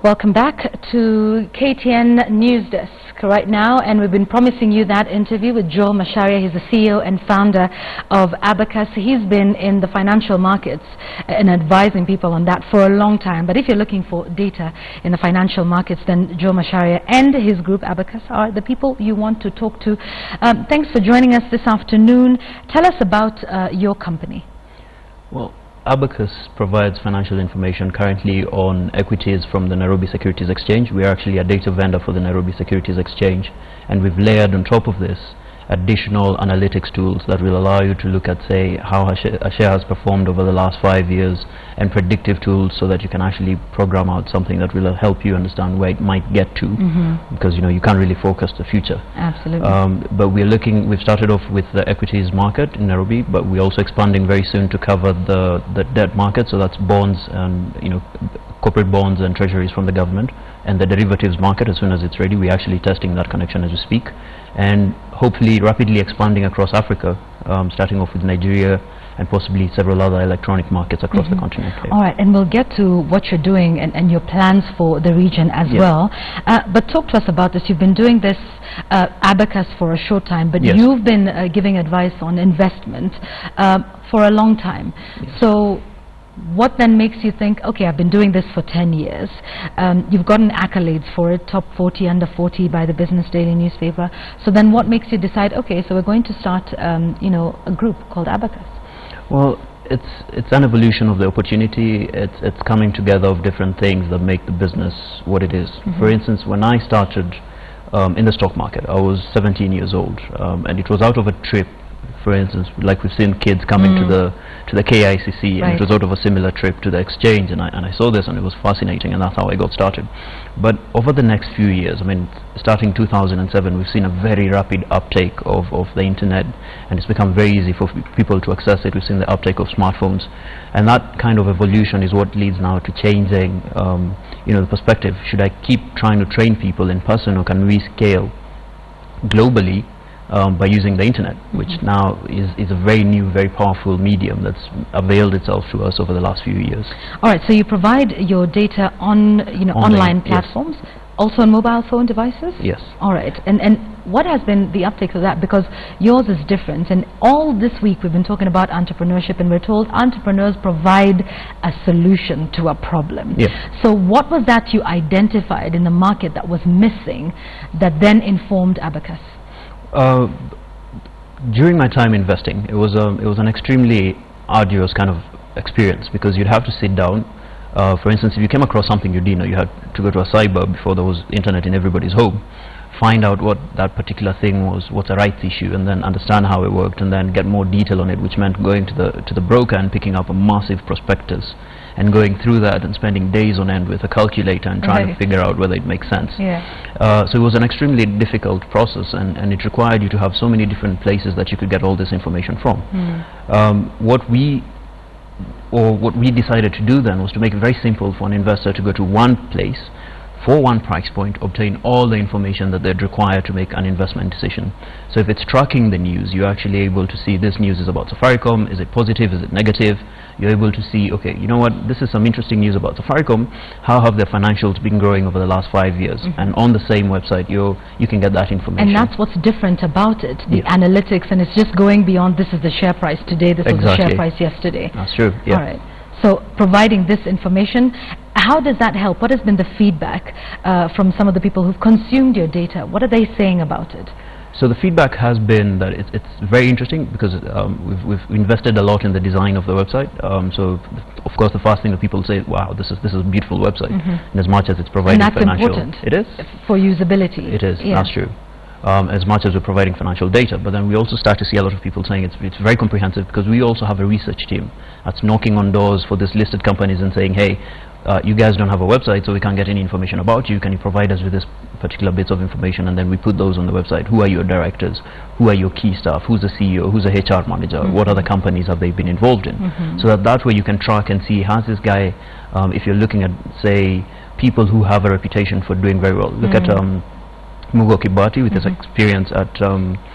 Welcome back to KTN News Desk right now, and we've been promising you that interview with Joel Macharia. He's the CEO and founder of Abacus. He's been in the financial markets and advising people on that for a long time. But if you're looking for data in the financial markets, then Joel Macharia and his group Abacus are the people you want to talk to. Thanks for joining us this afternoon. Tell us about your company. Well, Abacus provides financial information currently on equities from the Nairobi Securities Exchange. We are actually a data vendor for the Nairobi Securities Exchange, and we've layered on top of this additional analytics tools that will allow you to look at, say, how a share has performed over the last 5 years, and predictive tools so that you can actually program out something that will help you understand where it might get to, because you can't really forecast the future. Absolutely. But we've started off with the equities market in Nairobi, but we're also expanding very soon to cover the debt market, so that's bonds and corporate bonds and treasuries from the government, and the derivatives market. As soon as it's ready, we're actually testing that connection as we speak, and hopefully rapidly expanding across Africa, starting off with Nigeria and possibly several other electronic markets across the continent. All right, and we'll get to what you're doing and your plans for the region as well. But talk to us about this. You've been doing this Abacus for a short time, but you've been giving advice on investment for a long time. So what then makes you think, okay, I've been doing this for 10 years. You've gotten accolades for it, top 40, under 40 by the Business Daily newspaper. So then what makes you decide, okay, so we're going to start, a group called Abacus? Well, it's an evolution of the opportunity. It's coming together of different things that make the business what it is. For instance, when I started in the stock market, I was 17 years old, and it was out of a trip. For instance, like we've seen kids coming to the KICC, and it was out of a similar trip to the exchange, and I saw this and it was fascinating, and that's how I got started. But over the next few years, I mean, starting 2007, we've seen a very rapid uptake of the internet, and it's become very easy for people to access it. We've seen the uptake of smartphones, and that kind of evolution is what leads now to changing the perspective. Should I keep trying to train people in person, or can we scale globally by using the internet, which now is a very new, very powerful medium that's availed itself to us over the last few years. All right, so you provide your data on online platforms, also on mobile phone devices? Yes. All right, and what has been the uptake of that? Because yours is different, and all this week we've been talking about entrepreneurship, and we're told entrepreneurs provide a solution to a problem. Yes. So what was that you identified in the market that was missing that then informed Abacus? During my time investing, it was an extremely arduous kind of experience, because you'd have to sit down. For instance, if you came across something you didn't know, you had to go to a cyber before there was internet in everybody's home, find out what that particular thing was, what's a rights issue, and then understand how it worked, and then get more detail on it, which meant going to the broker and picking up a massive prospectus and going through that and spending days on end with a calculator and trying to figure out whether it makes sense. So it was an extremely difficult process, and it required you to have so many different places that you could get all this information from. What we decided to do then was to make it very simple for an investor to go to one place for one price point, obtain all the information that they'd require to make an investment decision. So if it's tracking the news, you're actually able to see this news is about Safaricom. Is it positive? Is it negative? You're able to see, okay, you know what, this is some interesting news about Safaricom. How have their financials been growing over the last 5 years? And on the same website, you can get that information. And that's what's different about it, the analytics, and it's just going beyond this is the share price today, this was the share price yesterday. That's true, All right. So providing this information, how does that help? What has been the feedback from some of the people who've consumed your data? What are they saying about it? So the feedback has been that it's very interesting, because we've invested a lot in the design of the website. So of course the first thing that people say, wow, this is a beautiful website, and as much as it's providing financial, important. It is for usability. It is. That's true. As much as we're providing financial data, but then we also start to see a lot of people saying it's very comprehensive, because we also have a research team that's knocking on doors for these listed companies and saying, hey, you guys don't have a website, so we can't get any information about you. Can you provide us with this particular bits of information? And then we put those on the website. Who are your directors? Who are your key staff? Who's the CEO? Who's the HR manager? What other companies have they been involved in? So that way you can track and see, has this guy, if you're looking at, say, people who have a reputation for doing very well. Look at Mugo Kibati with his experience at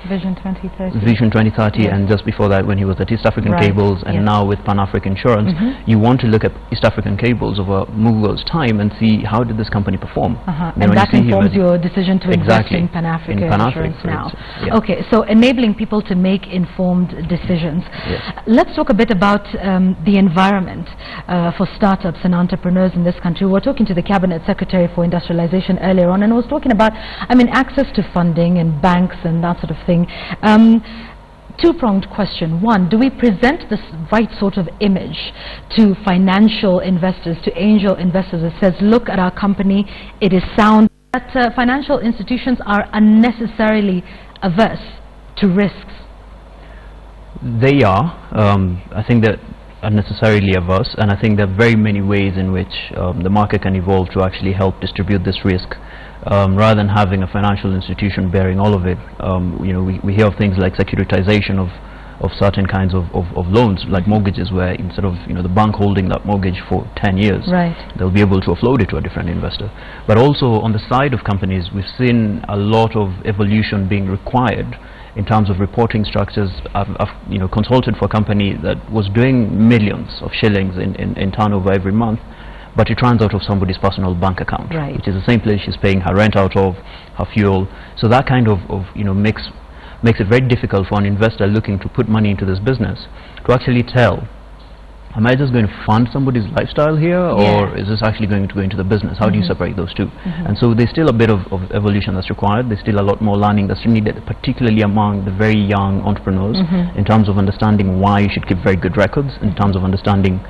Vision 2030. Vision 2030, yes. and just before that when he was at East African right. Cables, and yes. now with Pan-African Insurance. You want to look at East African Cables over Mugo's time and see how did this company perform. And that informs your decision to invest in Pan-African Insurance now. Yeah. Okay, so enabling people to make informed decisions. Yes. Let's talk a bit about the environment for startups and entrepreneurs in this country. We were talking to the Cabinet Secretary for Industrialization earlier on, and I was talking about, access to funding and banks and that sort of thing. Two-pronged question. One, do we present this right sort of image to financial investors, to angel investors that says, look at our company, it is sound, that financial institutions are unnecessarily averse to risks? They are. I think that unnecessarily averse, and I think there are very many ways in which the market can evolve to actually help distribute this risk. Rather than having a financial institution bearing all of it, we hear of things like securitization of certain kinds of loans, like mortgages, where instead of the bank holding that mortgage for 10 years, right. they'll be able to offload it to a different investor. But also on the side of companies, we've seen a lot of evolution being required in terms of reporting structures. I've consulted for a company that was doing millions of shillings in turnover every month, but it runs out of somebody's personal bank account, right. which is the same place she's paying her rent out of, her fuel. So that kind of makes it very difficult for an investor looking to put money into this business to actually tell, am I just going to fund somebody's lifestyle here, or is this actually going to go into the business? How do you separate those two? And so there's still a bit of evolution that's required. There's still a lot more learning that's needed, particularly among the very young entrepreneurs, in terms of understanding why you should keep very good records, in terms of understanding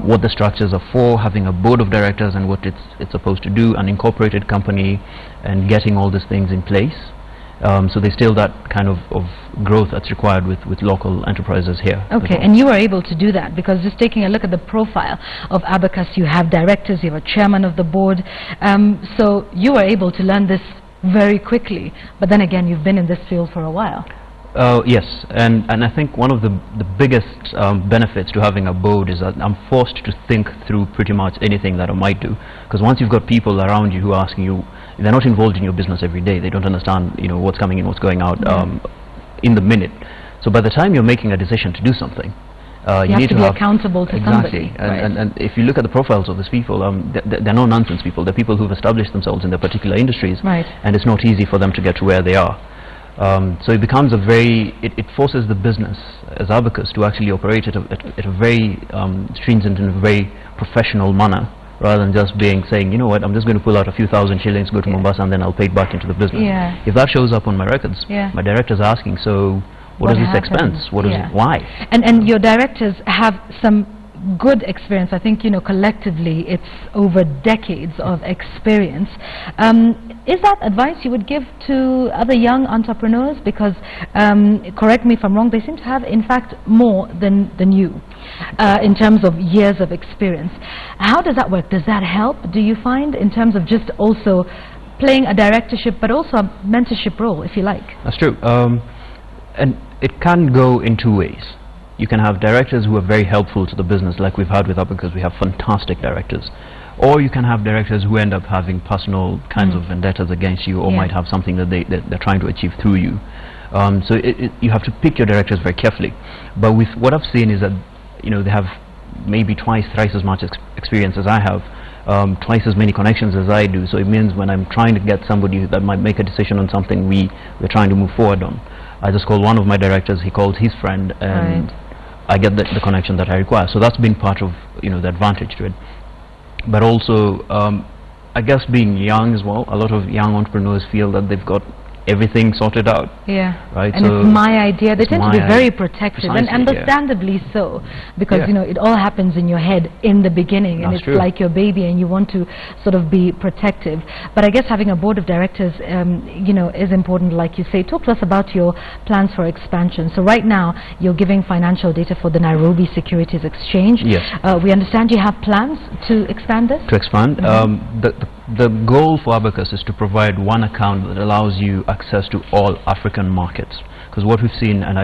what the structures are for, having a board of directors and what it's supposed to do, an incorporated company, and getting all these things in place. So there's still that kind of growth that's required with local enterprises here. Okay, and you were able to do that because just taking a look at the profile of Abacus, you have directors, you have a chairman of the board, so you were able to learn this very quickly, but then again you've been in this field for a while. Yes, and I think one of the biggest benefits to having a board is that I'm forced to think through pretty much anything that I might do, because once you've got people around you who are asking you, they're not involved in your business every day, they don't understand what's coming in, what's going out in the minute. So by the time you're making a decision to do something, you need to be accountable to somebody. And if you look at the profiles of these people, they're no nonsense people. They're people who've established themselves in their particular industries, and it's not easy for them to get to where they are. So it becomes it forces the business as Abacus to actually operate at a very stringent and a very professional manner, rather than just saying, you know what, I'm just going to pull out a few thousand shillings, go to Mombasa, and then I'll pay it back into the business. If that shows up on my records, my director's asking, so what is this expense? What is it? Why? And your directors have some good experience. I think collectively it's over decades of experience. Is that advice you would give to other young entrepreneurs? Because correct me if I'm wrong, they seem to have in fact more than you in terms of years of experience. How does that work? Does that help, do you find, in terms of just also playing a directorship but also a mentorship role, if you like? That's true, and it can go in two ways. You can have directors who are very helpful to the business, like we've had with Abacus. We have fantastic directors. Or you can have directors who end up having personal kinds of vendettas against you, or might have something that they're trying to achieve through you. So you have to pick your directors very carefully. But with what I've seen is that they have maybe twice, thrice as much experience as I have, twice as many connections as I do. So it means when I'm trying to get somebody that might make a decision on something we're trying to move forward on, I just call one of my directors, he calls his friend, and I get the connection that I require. So that's been part of the advantage to it. But also I guess being young as well, a lot of young entrepreneurs feel that they've got everything sorted out. Right. And so it's my idea. They tend to be very protective, and understandably so, because it all happens in your head in the beginning, and it's like your baby, and you want to sort of be protective. But I guess having a board of directors is important, like you say. Talk to us about your plans for expansion. So right now you're giving financial data for the Nairobi Securities Exchange. We understand you have plans to expand this? To expand, the goal for Abacus is to provide one account that allows you access to all African markets. Because what we've seen, and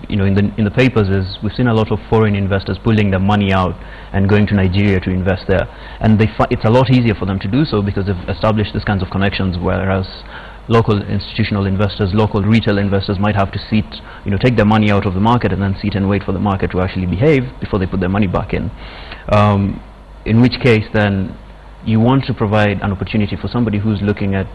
in the papers, is we've seen a lot of foreign investors pulling their money out and going to Nigeria to invest there, and it's a lot easier for them to do so because they've established these kinds of connections. Whereas local institutional investors, local retail investors might have to take their money out of the market and then sit and wait for the market to actually behave before they put their money back in which case then you want to provide an opportunity for somebody who's looking at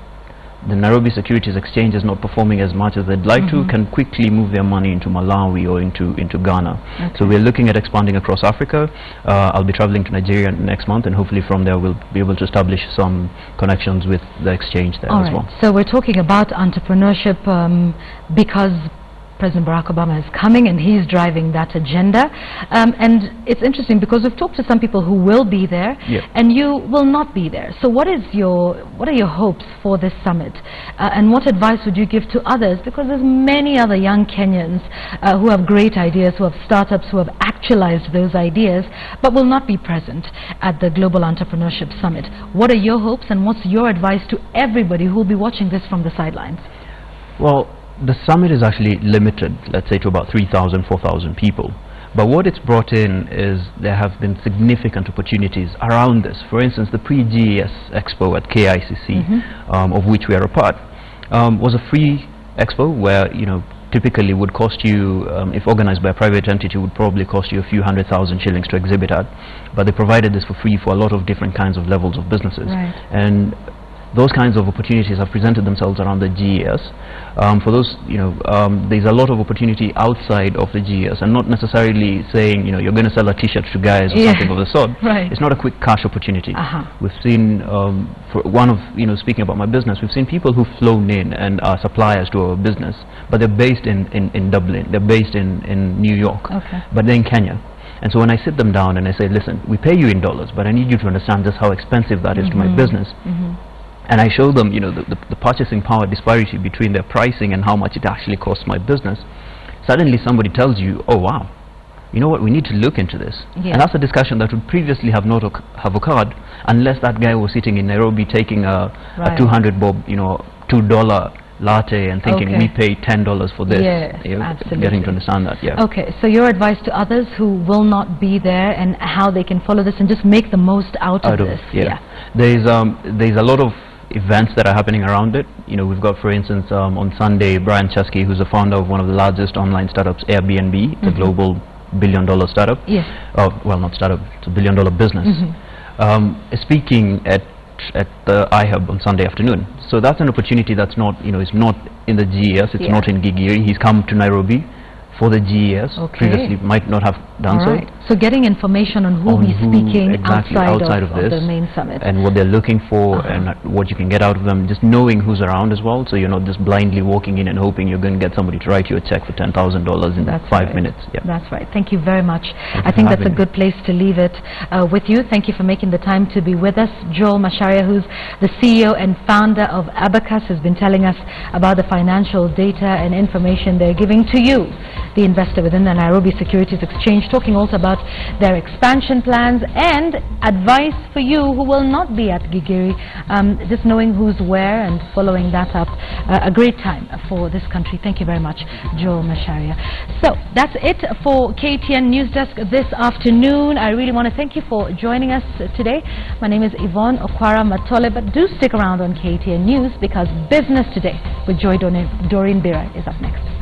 the Nairobi Securities Exchange is not performing as much as they'd like to, can quickly move their money into Malawi or into Ghana. So we're looking at expanding across Africa. I'll be traveling to Nigeria next month, and hopefully from there we'll be able to establish some connections with the exchange there as well. So we're talking about entrepreneurship because President Barack Obama is coming and he's driving that agenda, and it's interesting because we've talked to some people who will be there and you will not be there. So what are your hopes for this summit, and what advice would you give to others, because there's many other young Kenyans who have great ideas, who have startups, who have actualized those ideas but will not be present at the Global Entrepreneurship Summit. What are your hopes and what's your advice to everybody who will be watching this from the sidelines? Well, the summit is actually limited, let's say, to about 3,000, 4,000 people. But what it's brought in is there have been significant opportunities around this. For instance, the pre-GES Expo at KICC, of which we are a part, was a free expo where, typically would cost you, if organized by a private entity, would probably cost you a few 100,000 shillings to exhibit at. But they provided this for free for a lot of different kinds of levels of businesses. And those kinds of opportunities have presented themselves around the GES. For those, there's a lot of opportunity outside of the GES, and not necessarily saying, you're going to sell a T-shirt to guys or something of the sort. It's not a quick cash opportunity. We've seen, for one of, speaking about my business, we've seen people who've flown in and are suppliers to our business, but they're based in Dublin, they're based in New York, but they're in Kenya. And so when I sit them down and I say, listen, we pay you in dollars, but I need you to understand just how expensive that is to my business. And I show them, the purchasing power disparity between their pricing and how much it actually costs my business. Suddenly somebody tells you, oh wow, you know what, we need to look into this. And that's a discussion that would previously have not have occurred unless that guy was sitting in Nairobi taking a 200 bob, $2 latte and thinking we pay $10 for this. Absolutely. Getting to understand that. Okay, so your advice to others who will not be there and how they can follow this and just make the most out of this. There's a lot of events that are happening around it. We've got, for instance, on Sunday, Brian Chesky, who's the founder of one of the largest online startups, Airbnb, the global billion-dollar startup. Well, not startup, it's a billion-dollar business. Is speaking at the iHub on Sunday afternoon. So that's an opportunity that's not, it's not in the GES, it's not in Gigiri. He's come to Nairobi for the GES. Previously might not have done so. So getting information on who he's speaking outside of the main summit. And what they're looking for and what you can get out of them, just knowing who's around as well, so you're not just blindly walking in and hoping you're going to get somebody to write you a check for $10,000 in 5 minutes. That's right. Thank you very much. I think that's a good place to leave it with you. Thank you for making the time to be with us. Joel Macharia, who's the CEO and founder of Abacus, has been telling us about the financial data and information they're giving to you, the investor within the Nairobi Securities Exchange, talking also about their expansion plans and advice for you who will not be at Gigiri, just knowing who's where and following that up. A great time for this country. Thank you very much, Joel Macharia. So that's it for KTN News Desk this afternoon. I really want to thank you for joining us today. My name is Yvonne Okwara Matole, but do stick around on KTN News because Business Today with Joy Doreen Bira is up next.